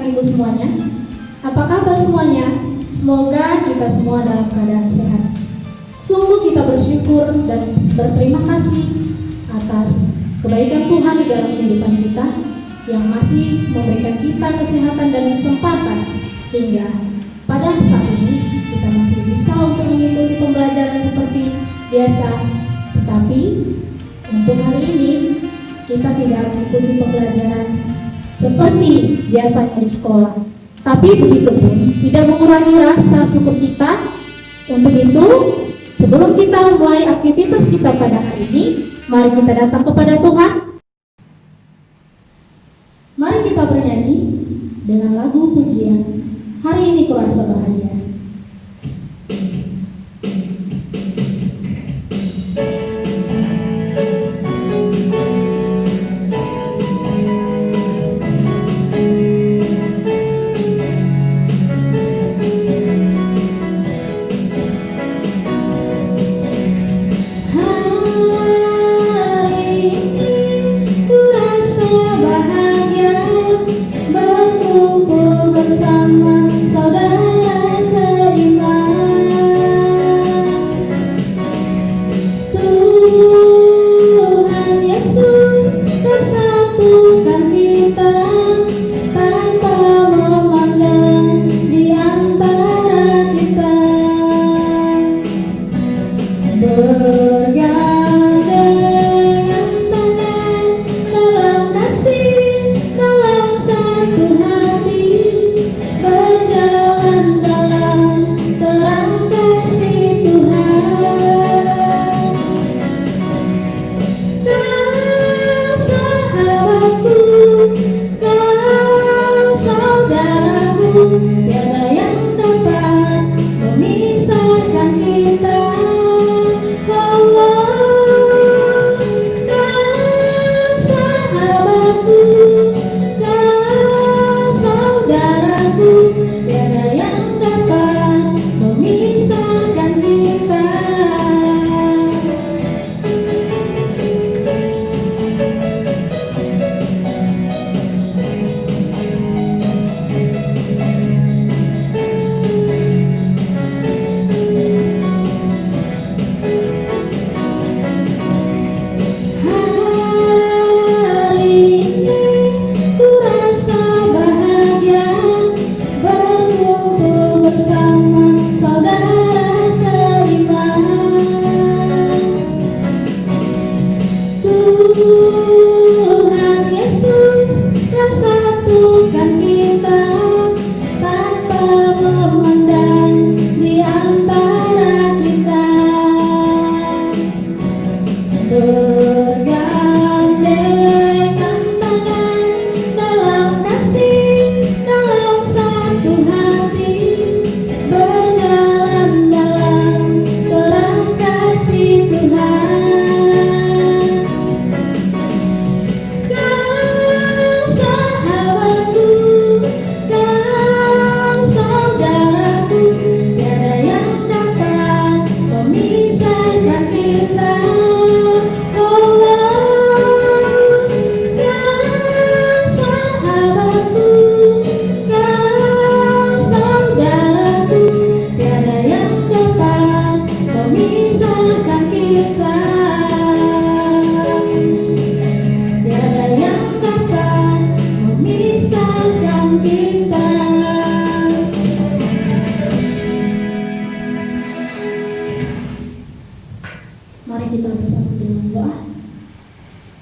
Bapak Ibu semuanya. Apa kabar semuanya? Semoga kita semua dalam keadaan sehat. Sungguh kita bersyukur dan berterima kasih atas kebaikan Tuhan di dalam kehidupan kita yang masih memberikan kita kesehatan dan kesempatan hingga pada saat ini kita masih bisa untuk mengikuti pembelajaran seperti biasa. Tetapi untuk hari ini kita tidak mengikuti pembelajaran seperti biasanya di sekolah. Tapi begitu pun tidak mengurangi rasa syukur kita. Untuk itu, sebelum kita mulai aktivitas kita pada hari ini, mari kita datang kepada Tuhan. Mari kita bernyanyi dengan lagu pujian Hari Ini Kurasa Bahagia.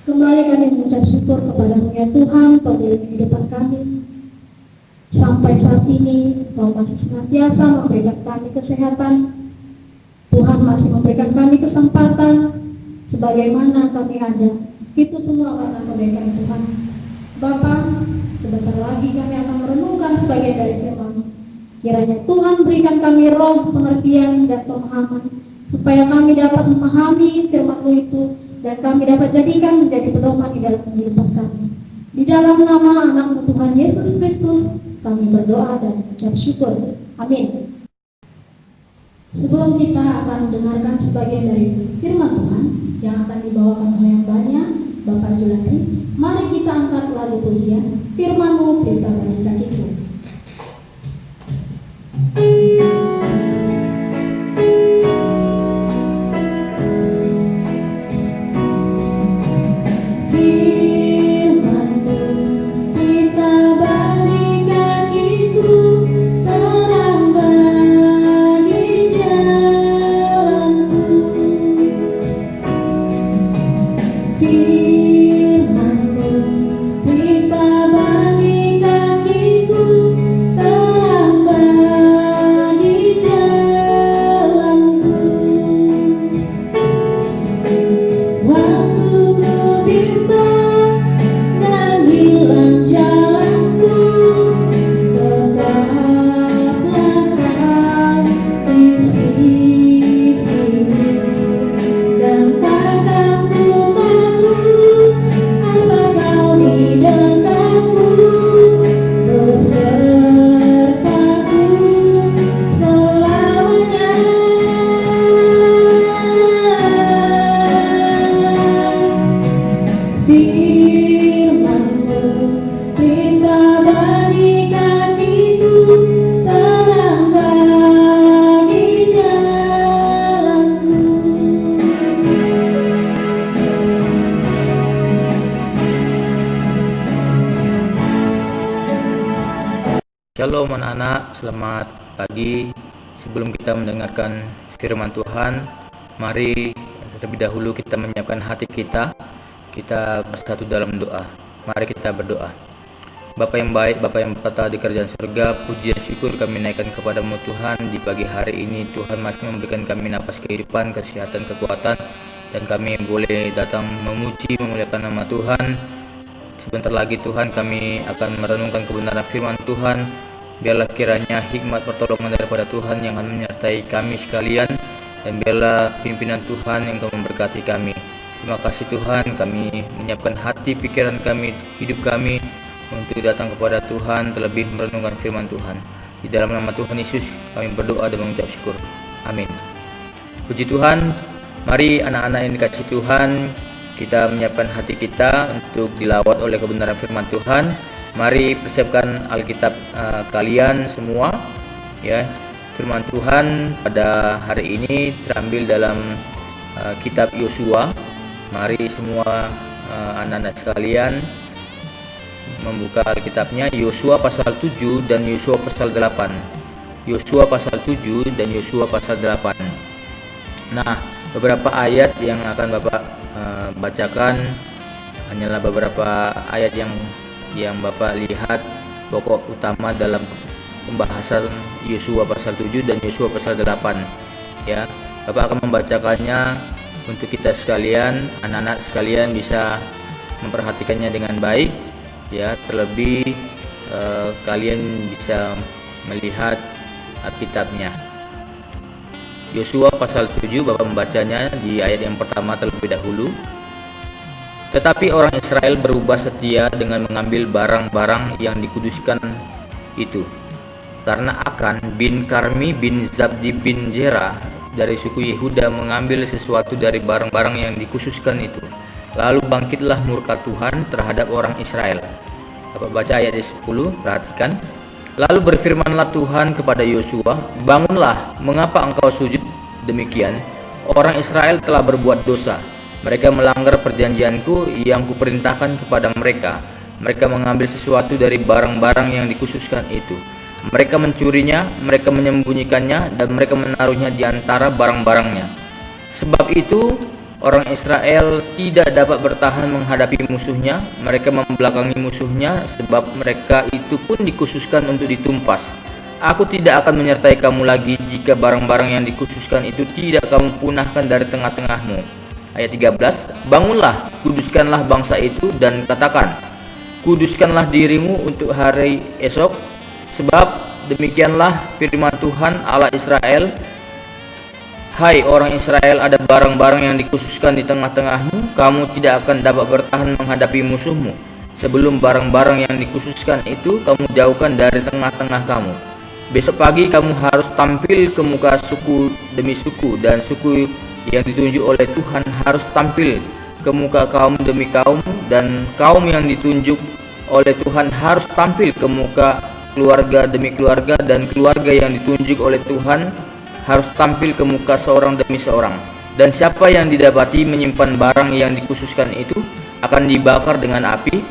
Kembali kami mengucap syukur kepada-Mu ya Tuhan, pemilik kehidupan kami. Sampai saat ini, Kau masih senantiasa memberikan kami kesehatan. Tuhan masih memberikan kami kesempatan sebagaimana kami ada. Itu semua karena kebaikan Tuhan. Bapa, sebentar lagi kami akan merenungkan sebagian dari firman-Mu. Kiranya Tuhan berikan kami roh pengertian dan pemahaman, supaya kami dapat memahami firman-Mu itu, dan kami dapat jadikan menjadi pedoman di dalam kehidupan kami. Di dalam nama anak-Mu Tuhan Yesus Kristus, kami berdoa dan mengucap syukur. Amin. Sebelum kita akan mendengarkan sebagian dari firman Tuhan yang akan dibawakan oleh yang banyak, Bapak Julati, mari kita angkat lagu pujian, firman-Mu perintah bagi kakiku. firman-Mu, perintah bagi kakiku, terang bagi jalanku. Shalom anak-anak, selamat pagi. Sebelum kita mendengarkan firman Tuhan, mari terlebih dahulu kita menyiapkan hati kita. Kita bersatu dalam doa. Mari kita berdoa. Bapa yang baik, Bapa yang berkata di kerajaan surga, puji dan syukur kami naikkan kepadamu Tuhan. Di pagi hari ini Tuhan masih memberikan kami napas kehidupan, kesehatan, kekuatan, dan kami boleh datang memuji, memuliakan nama Tuhan. Sebentar lagi Tuhan kami akan merenungkan kebenaran firman Tuhan. Biarlah kiranya hikmat pertolongan daripada Tuhan yang akan menyertai kami sekalian, dan biarlah pimpinan Tuhan yang akan memberkati kami. Terima kasih Tuhan, kami menyiapkan hati, pikiran kami, hidup kami untuk datang kepada Tuhan, terlebih merenungkan firman Tuhan. Di dalam nama Tuhan Yesus kami berdoa dan mengucap syukur. Amin. Puji Tuhan. Mari anak-anak yang dikasihi Tuhan, kita menyiapkan hati kita untuk dilawat oleh kebenaran firman Tuhan. Mari persiapkan Alkitab kalian semua, ya. Firman Tuhan pada hari ini terambil dalam kitab Yosua. Mari semua anak-anak sekalian membuka Alkitabnya, Yosua pasal 7 dan Yosua pasal 8. Yosua pasal 7 dan Yosua pasal 8. Nah, beberapa ayat yang akan Bapak bacakan hanyalah beberapa ayat yang Bapak lihat pokok utama dalam pembahasan Yosua pasal 7 dan Yosua pasal 8, ya. Bapak akan membacakannya untuk kita sekalian, anak-anak sekalian bisa memperhatikannya dengan baik, ya. Terlebih kalian bisa melihat Alkitabnya. Yosua pasal 7, Bapak membacanya di ayat yang pertama terlebih dahulu. Tetapi orang Israel berubah setia dengan mengambil barang-barang yang dikuduskan itu. Karena Akan bin Karmi bin Zabdi bin Zerah dari suku Yehuda mengambil sesuatu dari barang-barang yang dikhususkan itu. Lalu bangkitlah murka Tuhan terhadap orang Israel. Bapak baca ayat 10, perhatikan. Lalu berfirmanlah Tuhan kepada Yosua, bangunlah, mengapa engkau sujud demikian? Orang Israel telah berbuat dosa. Mereka melanggar perjanjianku yang kuperintahkan kepada mereka. Mereka mengambil sesuatu dari barang-barang yang dikhususkan itu. Mereka mencurinya, mereka menyembunyikannya, dan mereka menaruhnya di antara barang-barangnya. Sebab itu, orang Israel tidak dapat bertahan menghadapi musuhnya. Mereka membelakangi musuhnya, sebab mereka itu pun dikhususkan untuk ditumpas. Aku tidak akan menyertai kamu lagi jika barang-barang yang dikhususkan itu tidak kamu punahkan dari tengah-tengahmu. Ayat 13, bangunlah, kuduskanlah bangsa itu dan katakan, kuduskanlah dirimu untuk hari esok, sebab demikianlah firman Tuhan Allah Israel. Hai orang Israel, ada barang-barang yang dikhususkan di tengah-tengahmu, kamu tidak akan dapat bertahan menghadapi musuhmu. Sebelum barang-barang yang dikhususkan itu kamu jauhkan dari tengah-tengah kamu. Besok pagi kamu harus tampil ke muka suku demi suku, dan suku yang ditunjuk oleh Tuhan harus tampil ke muka kaum demi kaum, dan kaum yang ditunjuk oleh Tuhan harus tampil ke muka keluarga demi keluarga, dan keluarga yang ditunjuk oleh Tuhan harus tampil ke muka seorang demi seorang. Dan siapa yang didapati menyimpan barang yang dikhususkan itu akan dibakar dengan api,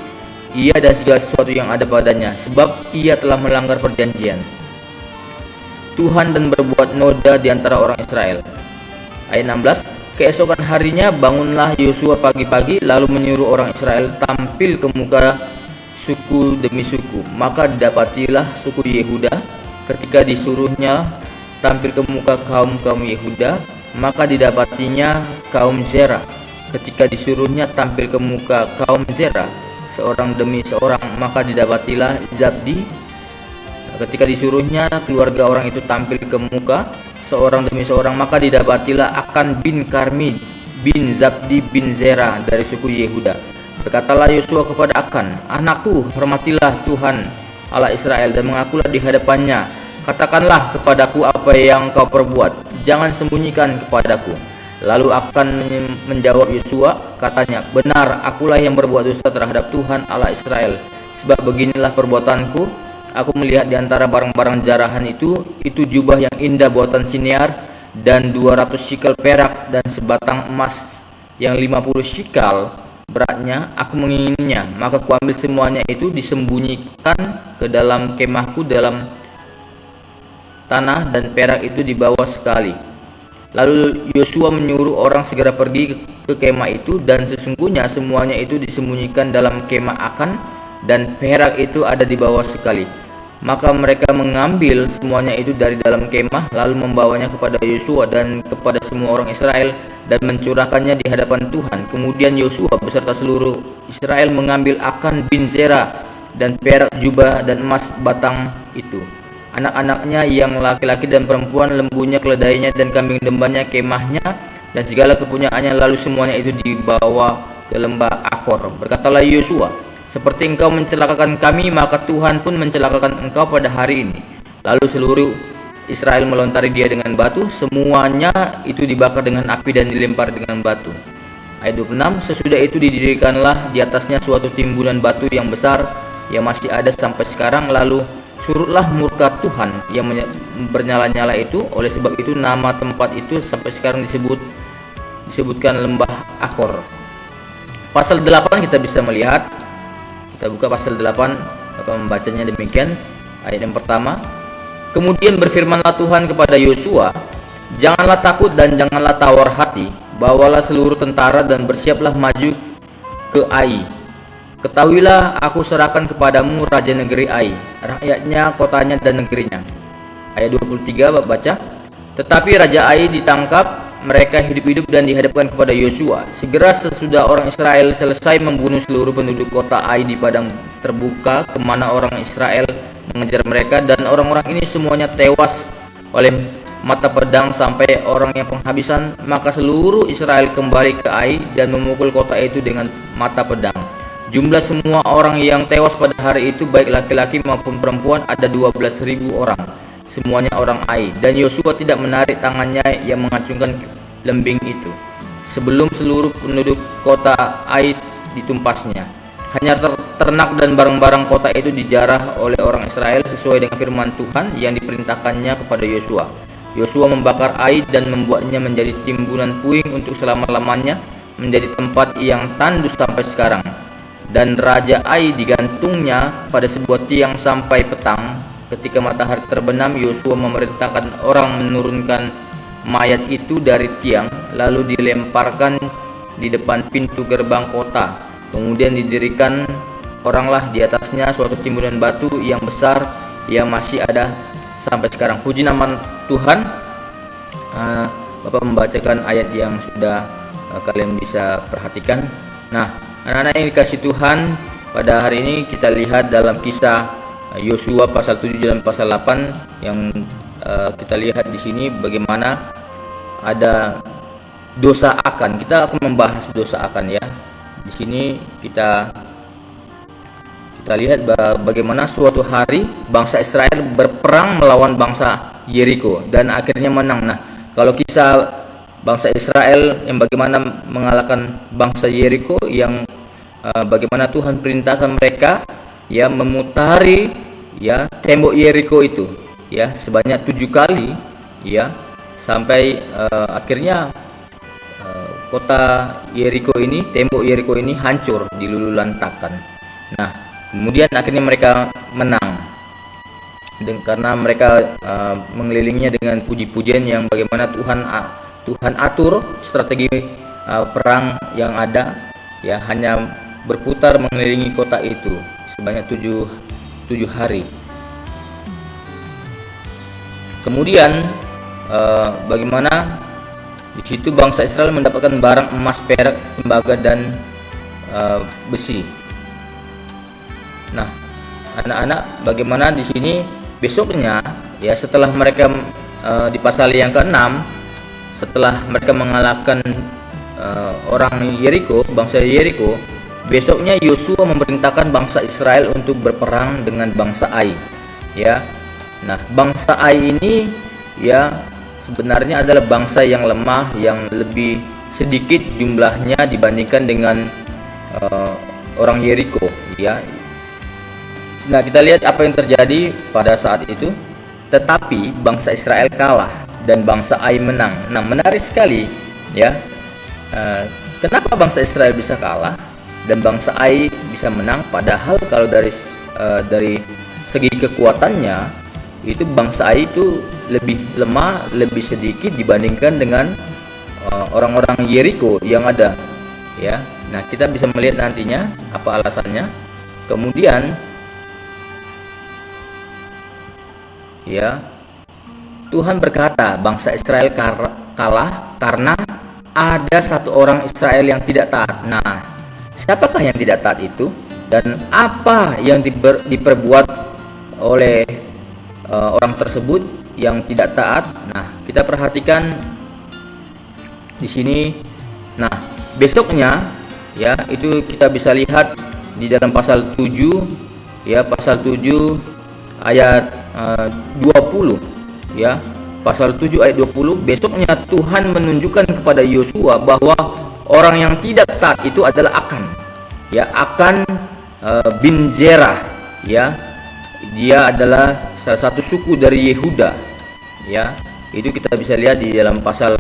ia dan segala sesuatu yang ada padanya, sebab ia telah melanggar perjanjian Tuhan dan berbuat noda di antara orang Israel. Ayat 16, keesokan harinya bangunlah Yosua pagi-pagi, lalu menyuruh orang Israel tampil ke muka suku demi suku. Maka didapatilah suku Yehuda. Ketika disuruhnya tampil ke muka kaum-kaum Yehuda, maka didapatinya kaum Zerah. Ketika disuruhnya tampil ke muka kaum Zerah, seorang demi seorang, maka didapatilah Zabdi. Ketika disuruhnya keluarga orang itu tampil ke muka seorang demi seorang, maka didapatilah Akan bin Karmi bin Zabdi bin Zerah dari suku Yehuda. Berkatalah Yosua kepada Akan, anakku, hormatilah Tuhan Allah Israel dan mengakulah di hadapannya. Katakanlah kepadaku apa yang kau perbuat, jangan sembunyikan kepadaku. Lalu Akan menjawab Yosua, katanya, "Benar, akulah yang berbuat dosa terhadap Tuhan Allah Israel. Sebab beginilah perbuatanku, aku melihat di antara barang-barang jarahan itu jubah yang indah buatan Siniar dan 200 shikel perak dan sebatang emas yang 50 shikal beratnya. Aku mengingininya, maka kuambil semuanya itu, disembunyikan ke dalam kemahku dalam tanah, dan perak itu dibawa sekali." Lalu Yosua menyuruh orang segera pergi ke kemah itu, dan sesungguhnya semuanya itu disembunyikan dalam kemah Akan, dan perak itu ada di bawah sekali. Maka mereka mengambil semuanya itu dari dalam kemah, lalu membawanya kepada Yosua dan kepada semua orang Israel, dan mencurahkannya di hadapan Tuhan. Kemudian Yosua beserta seluruh Israel mengambil Akan bin Zera dan perak, jubah dan emas batang itu, anak-anaknya yang laki-laki dan perempuan, lembunya, keledainya, dan kambing dombanya, kemahnya, dan segala kepunyaannya. Lalu semuanya itu dibawa ke lembah Akor. Berkatalah Yosua, "Seperti engkau mencelakakan kami, maka Tuhan pun mencelakakan engkau pada hari ini." Lalu seluruh Israel melontari dia dengan batu, semuanya itu dibakar dengan api dan dilempar dengan batu. Ayat 26, sesudah itu didirikanlah di atasnya suatu timbunan batu yang besar yang masih ada sampai sekarang. Lalu surutlah murka Tuhan yang bernyala-nyala itu. Oleh sebab itu nama tempat itu sampai sekarang disebutkan lembah Akor. Pasal 8 kita bisa melihat, kita buka pasal 8, Bapak membacanya demikian. Ayat yang pertama, "Kemudian berfirmanlah Tuhan kepada Yosua, janganlah takut dan janganlah tawar hati, bawalah seluruh tentara dan bersiaplah maju ke Ai. Ketahuilah, aku serahkan kepadamu raja negeri Ai, rakyatnya, kotanya, dan negerinya." Ayat 23 Bapak baca, "Tetapi raja Ai ditangkap, mereka hidup-hidup dan dihadapkan kepada Yosua. Segera sesudah orang Israel selesai membunuh seluruh penduduk kota Ai di padang terbuka kemana orang Israel mengejar mereka, dan orang-orang ini semuanya tewas oleh mata pedang sampai orang yang penghabisan. Maka seluruh Israel kembali ke Ai dan memukul kota itu dengan mata pedang. Jumlah semua orang yang tewas pada hari itu, baik laki-laki maupun perempuan, ada 12.000 orang, semuanya orang Ai. Dan Yosua tidak menarik tangannya yang mengacungkan lembing itu, sebelum seluruh penduduk kota Ai ditumpasnya. Hanya ternak dan barang-barang kota itu dijarah oleh orang Israel sesuai dengan firman Tuhan yang diperintahkannya kepada Yosua. Yosua membakar Ai dan membuatnya menjadi timbunan puing untuk selama-lamanya, menjadi tempat yang tandus sampai sekarang. Dan raja Ai digantungnya pada sebuah tiang sampai petang. Ketika matahari terbenam, Yosua memerintahkan orang menurunkan mayat itu dari tiang, lalu dilemparkan di depan pintu gerbang kota. Kemudian didirikan oranglah di atasnya suatu timbunan batu yang besar yang masih ada sampai sekarang. Puji nama Tuhan. Bapak membacakan ayat yang sudah kalian bisa perhatikan. Nah, anak-anak yang dikasih Tuhan, pada hari ini kita lihat dalam kisah Yosua pasal 7 dan pasal 8 yang kita lihat di sini bagaimana ada dosa Akan. Kita akan membahas dosa Akan ya. Di sini kita lihat bagaimana suatu hari bangsa Israel berperang melawan bangsa Yeriko dan akhirnya menang. Nah, kalau kisah bangsa Israel yang bagaimana mengalahkan bangsa Yeriko, yang bagaimana Tuhan perintahkan mereka ya memutari ya tembok Yeriko itu ya sebanyak 7 kali ya, sampai akhirnya kota Yeriko ini, tembok Yeriko ini hancur, dilululantakkan. Nah, kemudian akhirnya mereka menang karena mereka mengelilinginya dengan puji-pujian yang bagaimana Tuhan atur strategi perang yang ada ya, hanya berputar mengelilingi kota itu sebanyak 7 hari. Kemudian bagaimana di situ bangsa Israel mendapatkan barang emas, perak, tembaga, dan besi. Nah, anak-anak, bagaimana di sini besoknya ya, setelah mereka di pasal yang ke-6, setelah mereka mengalahkan orang Yeriko, bangsa Yeriko, besoknya Yosua memerintahkan bangsa Israel untuk berperang dengan bangsa Ai ya. Nah, bangsa Ai ini ya sebenarnya adalah bangsa yang lemah, yang lebih sedikit jumlahnya dibandingkan dengan orang Yeriko, ya. Nah, kita lihat apa yang terjadi pada saat itu. Tetapi bangsa Israel kalah dan bangsa Ai menang. Nah, menarik sekali, ya. Kenapa bangsa Israel bisa kalah dan bangsa Ai bisa menang? Padahal kalau dari segi kekuatannya itu bangsa Ai itu lebih lemah, lebih sedikit dibandingkan dengan orang-orang Yeriko yang ada, ya. Nah, kita bisa melihat nantinya apa alasannya. Kemudian, ya, Tuhan berkata bangsa Israel kalah karena ada satu orang Israel yang tidak taat. Nah, siapakah yang tidak taat itu dan apa yang diperbuat oleh orang tersebut yang tidak taat? Nah, kita perhatikan di sini. Nah, besoknya, ya, itu kita bisa lihat di dalam pasal 7, ya, pasal 7 ayat 20, ya. Pasal 7 ayat 20, besoknya Tuhan menunjukkan kepada Yosua bahwa orang yang tidak taat itu adalah Akan bin Zerah, ya. Dia adalah salah satu suku dari Yehuda, ya. Itu kita bisa lihat di dalam pasal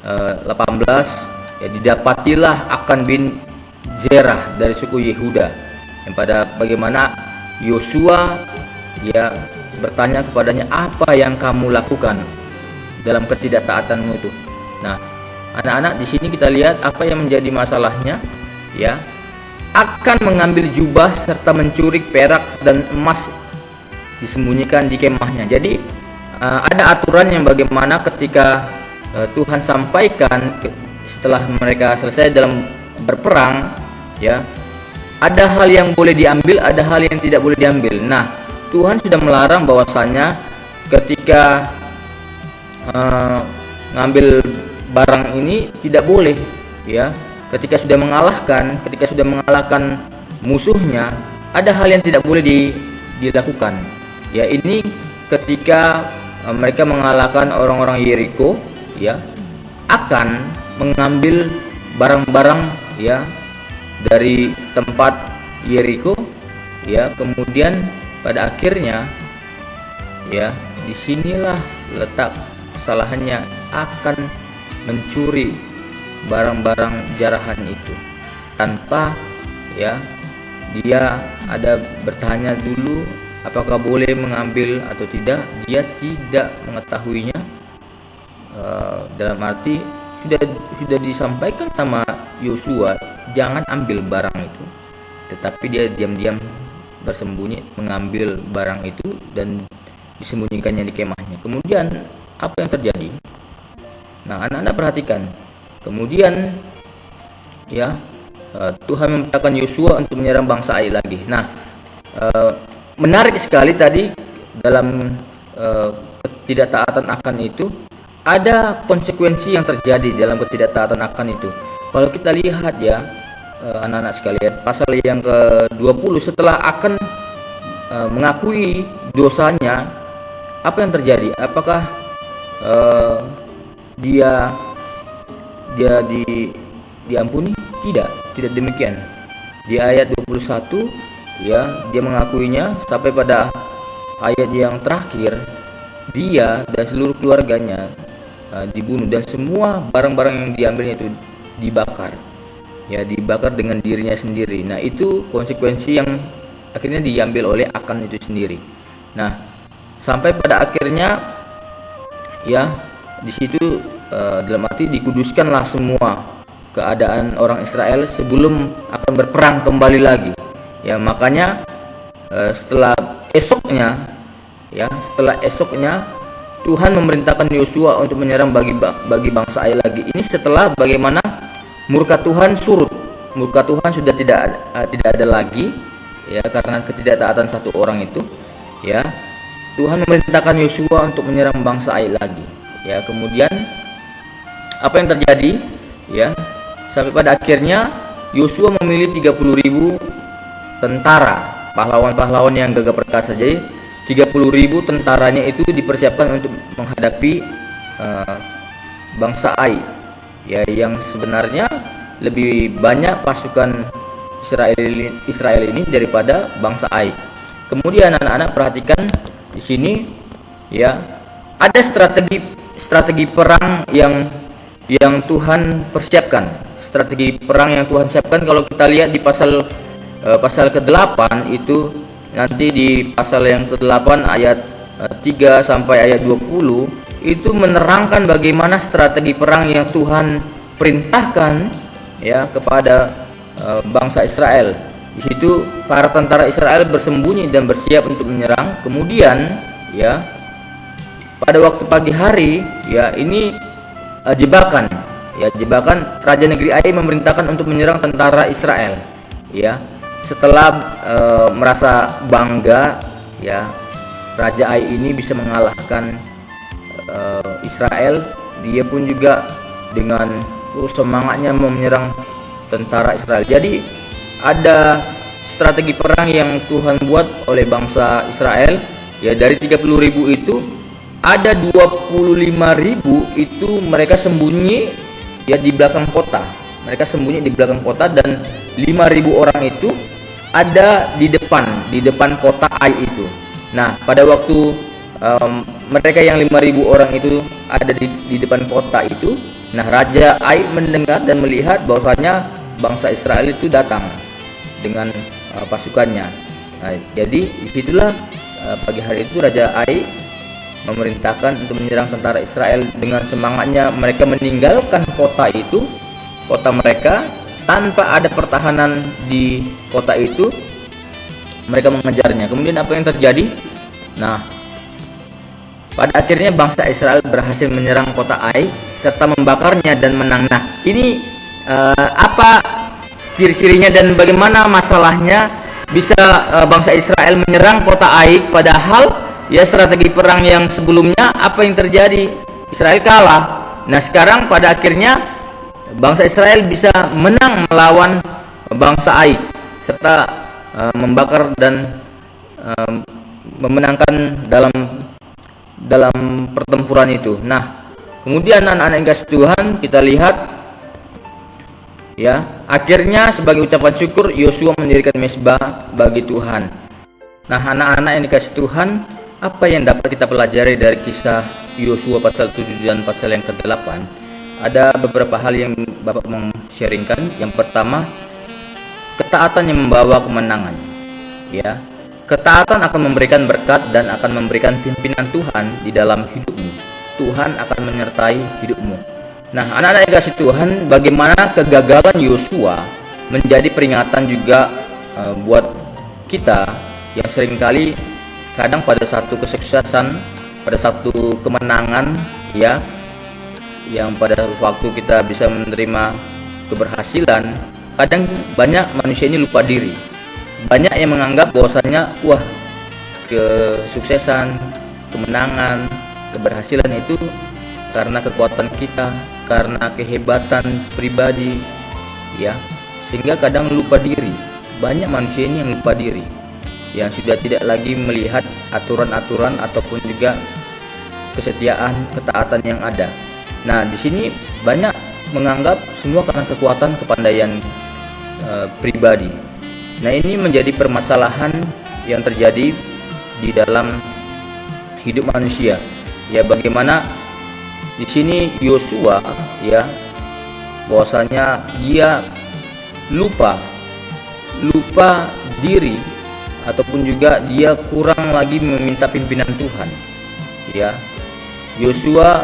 18, ya, didapatilah Akan bin Zerah dari suku Yehuda, yang pada bagaimana Yosua, ya, bertanya kepadanya, apa yang kamu lakukan dalam ketidaktaatanmu itu. Nah, anak-anak, di sini kita lihat apa yang menjadi masalahnya, ya. Akan mengambil jubah serta mencuri perak dan emas disembunyikan di kemahnya. Jadi ada aturan yang bagaimana ketika Tuhan sampaikan setelah mereka selesai dalam berperang, ya, ada hal yang boleh diambil, ada hal yang tidak boleh diambil. Nah, Tuhan sudah melarang bahwasanya ketika ngambil barang ini tidak boleh, ya. Ketika sudah mengalahkan musuhnya, ada hal yang tidak boleh dilakukan. Ya, ini ketika mereka mengalahkan orang-orang Yeriko, ya, akan mengambil barang-barang, ya, dari tempat Yeriko, ya. Kemudian pada akhirnya, ya, disinilah letak kesalahannya, akan mencuri barang-barang jarahan itu tanpa, ya, dia ada bertanya dulu apakah boleh mengambil atau tidak. Dia tidak mengetahuinya, dalam arti sudah disampaikan sama Yosua jangan ambil barang itu, tetapi dia diam-diam bersembunyi mengambil barang itu dan disembunyikannya di kemahnya. Kemudian apa yang terjadi? Nah, anak-anak perhatikan. Kemudian, ya, Tuhan memerintahkan Yosua untuk menyerang bangsa Ai lagi. Nah, menarik sekali tadi dalam ketidaktaatan Akan itu ada konsekuensi yang terjadi dalam ketidaktaatan Akan itu. Kalau kita lihat, ya, anak-anak sekalian, pasal yang ke-20, setelah Akan mengakui dosanya, apa yang terjadi? Apakah dia diampuni? Tidak demikian. Di ayat 21, ya, dia mengakuinya sampai pada ayat yang terakhir, dia dan seluruh keluarganya dibunuh dan semua barang-barang yang diambilnya itu dibakar, ya, dibakar dengan dirinya sendiri. Nah, itu konsekuensi yang akhirnya diambil oleh Akan itu sendiri. Nah, sampai pada akhirnya, ya, di situ dalam arti dikuduskanlah semua keadaan orang Israel sebelum akan berperang kembali lagi, ya. Makanya setelah esoknya Tuhan memerintahkan Yosua untuk menyerang bagi bangsa Ai lagi. Ini setelah bagaimana murka Tuhan surut. Murka Tuhan sudah tidak ada lagi, ya, karena ketidaktaatan satu orang itu, ya. Tuhan memerintahkan Yosua untuk menyerang bangsa Ai lagi, ya. Kemudian apa yang terjadi, ya, sampai pada akhirnya Yosua memilih 30.000 tentara, pahlawan-pahlawan yang gagah perkasa. Jadi 30.000 tentaranya itu dipersiapkan untuk menghadapi bangsa Ai, ya, yang sebenarnya lebih banyak pasukan Israel ini daripada bangsa Ai. Kemudian anak-anak perhatikan di sini, ya, ada strategi perang yang Tuhan persiapkan. Strategi perang yang Tuhan siapkan kalau kita lihat di pasal ke-8 itu, nanti di pasal yang ke-8 ayat 3 sampai ayat 20 itu menerangkan bagaimana strategi perang yang Tuhan perintahkan, ya, kepada bangsa Israel. Di situ para tentara Israel bersembunyi dan bersiap untuk menyerang. Kemudian, ya, pada waktu pagi hari, ya, ini jebakan. Ya, jebakan Raja Negeri Ai memerintahkan untuk menyerang tentara Israel. Ya, setelah merasa bangga, ya, Raja Ai ini bisa mengalahkan Israel, dia pun juga dengan semangatnya mau menyerang tentara Israel. Jadi ada strategi perang yang Tuhan buat oleh bangsa Israel, ya, dari 30.000 itu ada 25.000 itu mereka sembunyi, ya, di belakang kota. Mereka sembunyi di belakang kota, dan 5.000 orang itu ada di depan kota Ai itu. Nah, pada waktu mereka yang 5.000 orang itu ada di depan kota itu, nah, Raja Ai mendengar dan melihat bahwasanya bangsa Israel itu datang dengan pasukannya. Nah, jadi disitulah pagi hari itu Raja Ai memerintahkan untuk menyerang tentara Israel. Dengan semangatnya mereka meninggalkan kota itu, kota mereka, tanpa ada pertahanan di kota itu. Mereka mengejarnya. Kemudian apa yang terjadi? Nah, pada akhirnya bangsa Israel berhasil menyerang kota Ai serta membakarnya dan menang. Nah, ini apa ciri-cirinya dan bagaimana masalahnya bisa bangsa Israel menyerang kota Ai, padahal, ya, strategi perang yang sebelumnya apa yang terjadi? Israel kalah. Nah, sekarang pada akhirnya bangsa Israel bisa menang melawan bangsa Ai serta membakar dan memenangkan dalam pertempuran itu. Nah, kemudian anak-anak yang kasih Tuhan, kita lihat, ya, akhirnya sebagai ucapan syukur Yosua mendirikan mezbah bagi Tuhan. Nah, anak-anak yang dikasih Tuhan, apa yang dapat kita pelajari dari kisah Yosua pasal 7 dan pasal yang ke-8? Ada beberapa hal yang Bapak mau sharingkan. Yang pertama, ketaatan yang membawa kemenangan. Ya, ketaatan akan memberikan berkat dan akan memberikan pimpinan Tuhan di dalam hidupmu. Tuhan akan menyertai hidupmu. Nah, anak-anak yang kasih Tuhan, bagaimana kegagalan Yosua menjadi peringatan juga buat kita yang seringkali kadang pada satu kesuksesan, pada satu kemenangan, ya, yang pada waktu kita bisa menerima keberhasilan, kadang banyak manusia ini lupa diri. Banyak yang menganggap bahwasanya, wah, kesuksesan, kemenangan, keberhasilan itu karena kekuatan kita, karena kehebatan pribadi, ya, sehingga kadang lupa diri. Banyak manusia ini yang lupa diri, yang sudah tidak lagi melihat aturan-aturan ataupun juga kesetiaan, ketaatan yang ada. Nah, di sini banyak menganggap semua karena kekuatan, kepandaian pribadi. Nah, ini menjadi permasalahan yang terjadi di dalam hidup manusia. Ya, bagaimana di sini Yosua, ya, bahwasanya dia lupa diri, ataupun juga dia kurang lagi meminta pimpinan Tuhan. Ya, Yosua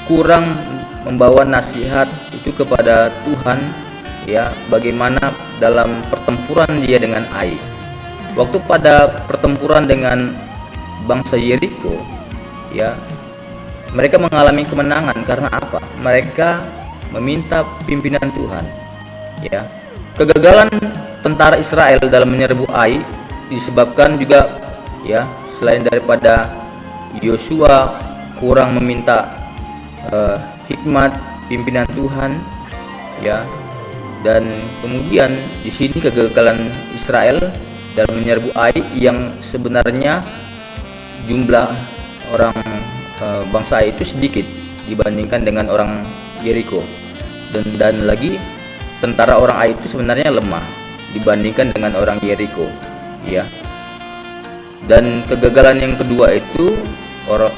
kurang membawa nasihat itu kepada Tuhan, ya, bagaimana dalam pertempuran dia dengan Ai. Waktu pada pertempuran dengan bangsa Yeriko, ya, mereka mengalami kemenangan karena apa? Mereka meminta pimpinan Tuhan. Ya, kegagalan tentara Israel dalam menyerbu Ai disebabkan juga, ya, selain daripada Yosua kurang meminta hikmat pimpinan Tuhan, ya, dan kemudian di sini kegagalan Israel dalam menyerbu Ai yang sebenarnya jumlah orang bangsa Ai itu sedikit dibandingkan dengan orang Yeriko. dan lagi tentara orang Ai itu sebenarnya lemah dibandingkan dengan orang Yeriko, ya. Dan kegagalan yang kedua itu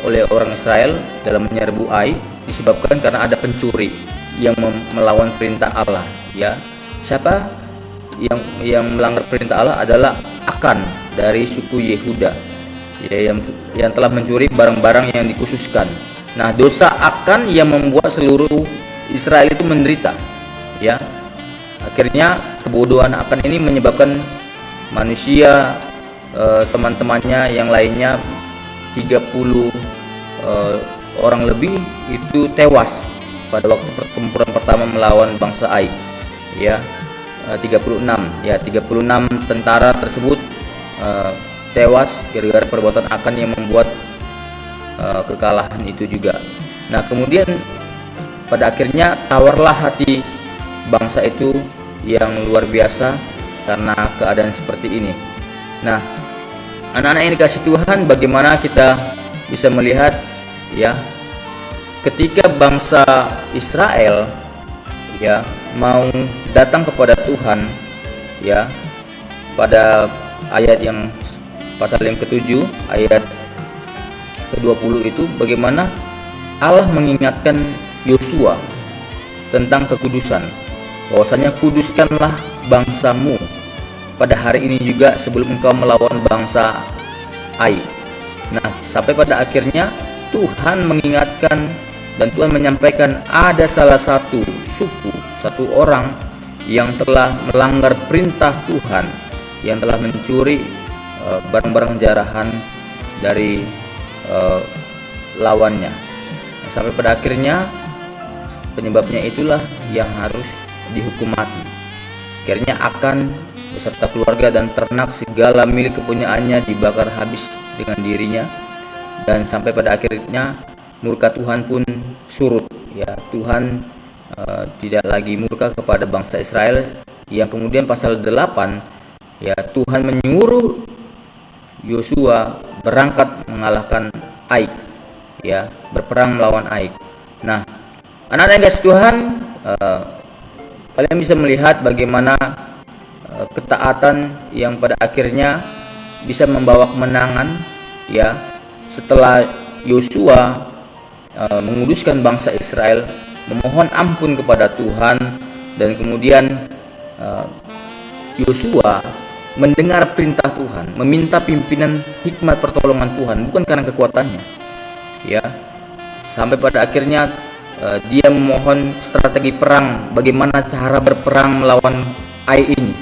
oleh orang Israel dalam menyerbu Ai disebabkan karena ada pencuri yang melawan perintah Allah, ya. Siapa yang melanggar perintah Allah adalah Akan dari suku Yehuda, ya, yang telah mencuri barang-barang yang dikhususkan. Nah, dosa Akan yang membuat seluruh Israel itu menderita, ya. Akhirnya kebodohan Akan ini menyebabkan manusia, teman-temannya yang lainnya 30 orang lebih itu tewas pada waktu pertempuran pertama melawan bangsa Ai, ya. 36 tentara tersebut tewas gara-gara perbuatan Akan yang membuat kekalahan itu juga. Nah, kemudian pada akhirnya tawarlah hati bangsa itu yang luar biasa karena keadaan seperti ini. Nah, anak-anak yang dikasih Tuhan, bagaimana kita bisa melihat, ya, ketika bangsa Israel, ya, mau datang kepada Tuhan, ya, pada ayat yang pasal yang ke-7 ayat ke-20 itu, bagaimana Allah mengingatkan Yosua tentang kekudusan, bahwasanya kuduskanlah bangsamu pada hari ini juga sebelum engkau melawan bangsa Ai. Nah, sampai pada akhirnya Tuhan mengingatkan dan Tuhan menyampaikan ada salah satu suku, satu orang yang telah melanggar perintah Tuhan, yang telah mencuri barang-barang jarahan dari lawannya. Nah, sampai pada akhirnya penyebabnya itulah yang harus dihukum mati. Akhirnya Akan beserta keluarga dan ternak segala milik kepunyaannya dibakar habis dengan dirinya, dan sampai pada akhirnya murka Tuhan pun surut, ya. Tuhan tidak lagi murka kepada bangsa Israel, yang kemudian pasal 8, ya, Tuhan menyuruh Yosua berangkat mengalahkan Ai, ya, berperang melawan Ai. Nah, anak-anak yang kasih Tuhan, kalian bisa melihat bagaimana ketaatan yang pada akhirnya bisa membawa kemenangan, ya, setelah Yosua menguduskan bangsa Israel, memohon ampun kepada Tuhan, dan kemudian Yosua mendengar perintah Tuhan, meminta pimpinan hikmat pertolongan Tuhan, bukan karena kekuatannya, ya. Sampai pada akhirnya dia memohon strategi perang, bagaimana cara berperang melawan Ai ini,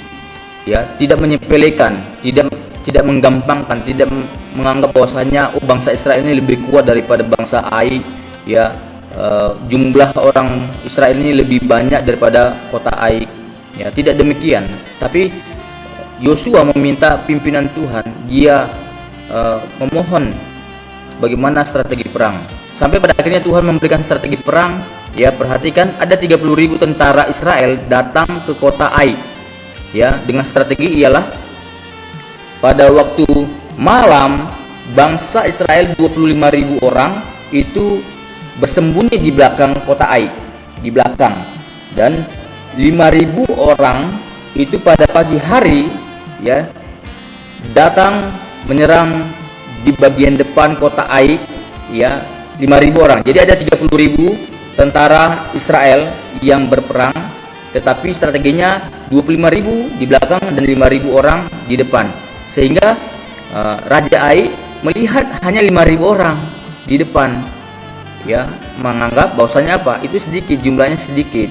ya, tidak menyepelekan, tidak menggampangkan, tidak menganggap bahwasanya bangsa Israel ini lebih kuat daripada bangsa Ai, ya. Jumlah orang Israel ini lebih banyak daripada kota Ai, ya, tidak demikian. Tapi Yosua meminta pimpinan Tuhan, dia memohon bagaimana strategi perang. Sampai pada akhirnya Tuhan memberikan strategi perang, ya. Perhatikan, ada 30.000 tentara Israel datang ke kota Ai, ya, dengan strategi ialah pada waktu malam bangsa Israel 25.000 orang itu bersembunyi di belakang kota Ai, di belakang, dan 5.000 orang itu pada pagi hari, ya, datang menyerang di bagian depan kota Ai, ya, 5.000 orang. Jadi ada 30.000 tentara Israel yang berperang, tetapi strateginya 25.000 di belakang dan 5.000 orang di depan, sehingga Raja Ai melihat hanya 5.000 orang di depan, ya, menganggap bahwasanya apa, itu sedikit, jumlahnya sedikit,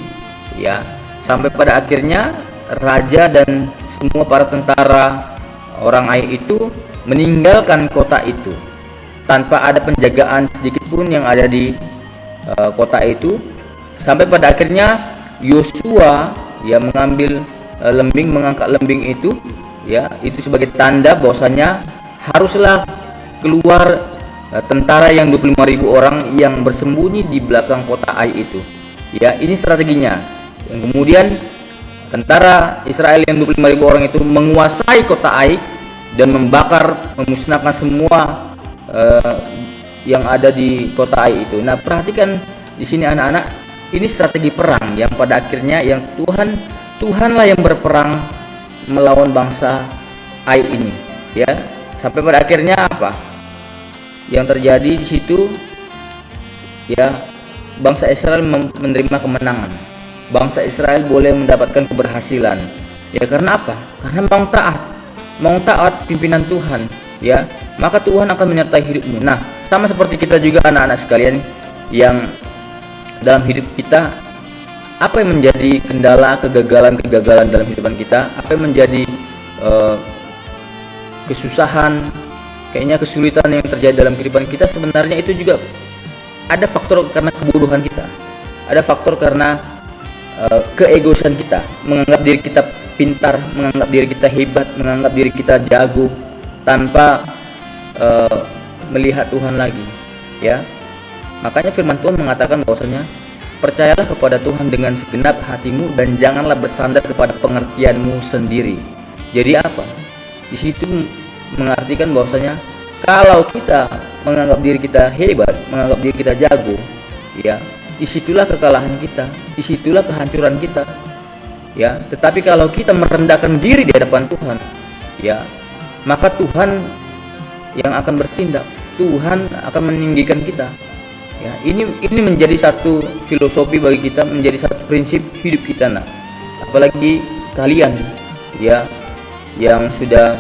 ya. Sampai pada akhirnya raja dan semua para tentara orang Ai itu meninggalkan kota itu tanpa ada penjagaan sedikit pun yang ada di kota itu. Sampai pada akhirnya Yosua, ya, mengambil lembing, mengangkat lembing itu, ya, itu sebagai tanda bahwasanya haruslah keluar tentara yang 25.000 orang yang bersembunyi di belakang kota Ai itu, ya. Ini strateginya. Yang kemudian tentara Israel yang 25.000 orang itu menguasai kota Ai dan membakar, memusnahkan semua yang ada di kota Ai itu. Nah, perhatikan di sini anak-anak, ini strategi perang yang pada akhirnya yang Tuhanlah yang berperang melawan bangsa Ai ini, ya. Sampai pada akhirnya apa? Yang terjadi di situ, ya, bangsa Israel menerima kemenangan. Bangsa Israel boleh mendapatkan keberhasilan. Ya karena apa? Karena mau taat pimpinan Tuhan, ya. Maka Tuhan akan menyertai hidupmu. Nah, sama seperti kita juga anak-anak sekalian yang dalam hidup kita, apa yang menjadi kendala, kegagalan dalam kehidupan kita, apa yang menjadi kesusahan, kayaknya kesulitan yang terjadi dalam kehidupan kita, sebenarnya itu juga ada faktor karena kebodohan kita, ada faktor karena keegoisan kita, menganggap diri kita pintar, menganggap diri kita hebat, menganggap diri kita jago tanpa melihat Tuhan lagi, ya. Makanya firman Tuhan mengatakan bahwasanya percayalah kepada Tuhan dengan segenap hatimu dan janganlah bersandar kepada pengertianmu sendiri. Jadi apa? Di situ mengartikan bahwasanya kalau kita menganggap diri kita hebat, menganggap diri kita jago, ya, disitulah kekalahan kita, disitulah kehancuran kita, ya. Tetapi kalau kita merendahkan diri di hadapan Tuhan, ya, maka Tuhan yang akan bertindak, Tuhan akan meninggikan kita. Ya, ini menjadi satu filosofi bagi kita, menjadi satu prinsip hidup kita, nah. Apalagi kalian, ya, yang sudah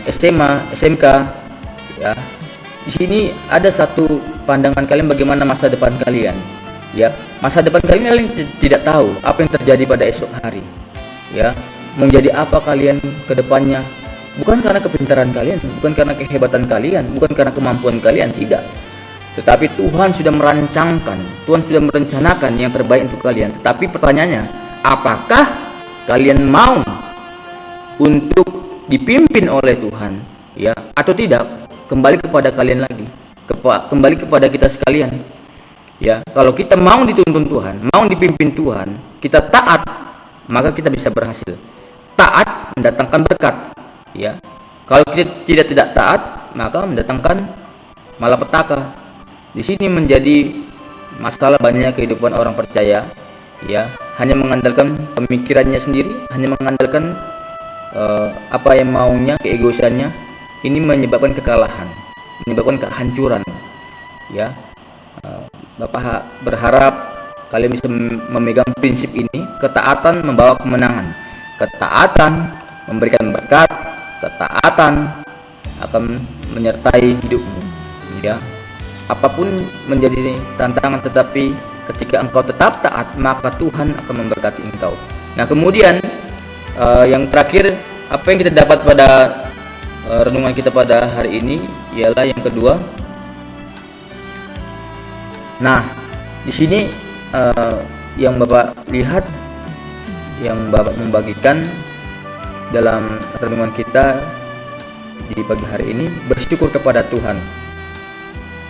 SMA, SMK, ya. Di sini ada satu pandangan kalian bagaimana masa depan kalian, ya. Masa depan kalian tidak tahu apa yang terjadi pada esok hari, ya. Menjadi apa kalian ke depannya, bukan karena kepintaran kalian, bukan karena kehebatan kalian, bukan karena kemampuan kalian, tidak. Tetapi Tuhan sudah merancangkan, Tuhan sudah merencanakan yang terbaik untuk kalian. Tetapi pertanyaannya, apakah kalian mau untuk dipimpin oleh Tuhan, ya, atau tidak? Kembali kepada kalian lagi, kembali kepada kita sekalian, ya. Kalau kita mau dituntun Tuhan, mau dipimpin Tuhan, kita taat, maka kita bisa berhasil. Taat mendatangkan berkat, ya. Kalau kita tidak taat, maka mendatangkan malapetaka. Di sini menjadi masalah banyak kehidupan orang percaya, ya, hanya mengandalkan pemikirannya sendiri, hanya mengandalkan apa yang maunya, keegoisannya. Ini menyebabkan kekalahan, menyebabkan kehancuran, ya. Bapak berharap kalian bisa memegang prinsip ini. Ketaatan membawa kemenangan, ketaatan memberikan berkat, ketaatan akan menyertai hidupmu, ya. Apapun menjadi tantangan, tetapi ketika engkau tetap taat, maka Tuhan akan memberkati engkau. Nah, kemudian yang terakhir, apa yang kita dapat pada renungan kita pada hari ini ialah yang kedua. Nah, di sini yang Bapak lihat, yang Bapak membagikan dalam renungan kita di pagi hari ini, bersyukur kepada Tuhan.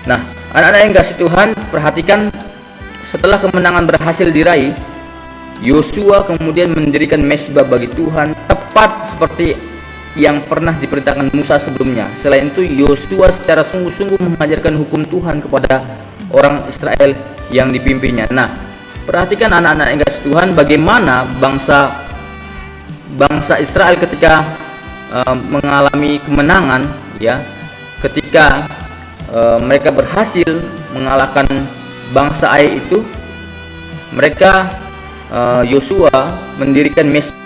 Nah, anak-anak yang kasih Tuhan, perhatikan, setelah kemenangan berhasil diraih, Yosua kemudian mendirikan mezbah bagi Tuhan, tepat seperti yang pernah diperintahkan Musa sebelumnya. Selain itu, Yosua secara sungguh-sungguh mengajarkan hukum Tuhan kepada orang Israel yang dipimpinnya. Nah, perhatikan anak-anak yang kasih Tuhan, bagaimana bangsa Israel ketika mengalami kemenangan, ya, ketika mereka berhasil mengalahkan bangsa Ai itu, mereka Yosua mendirikan mezbah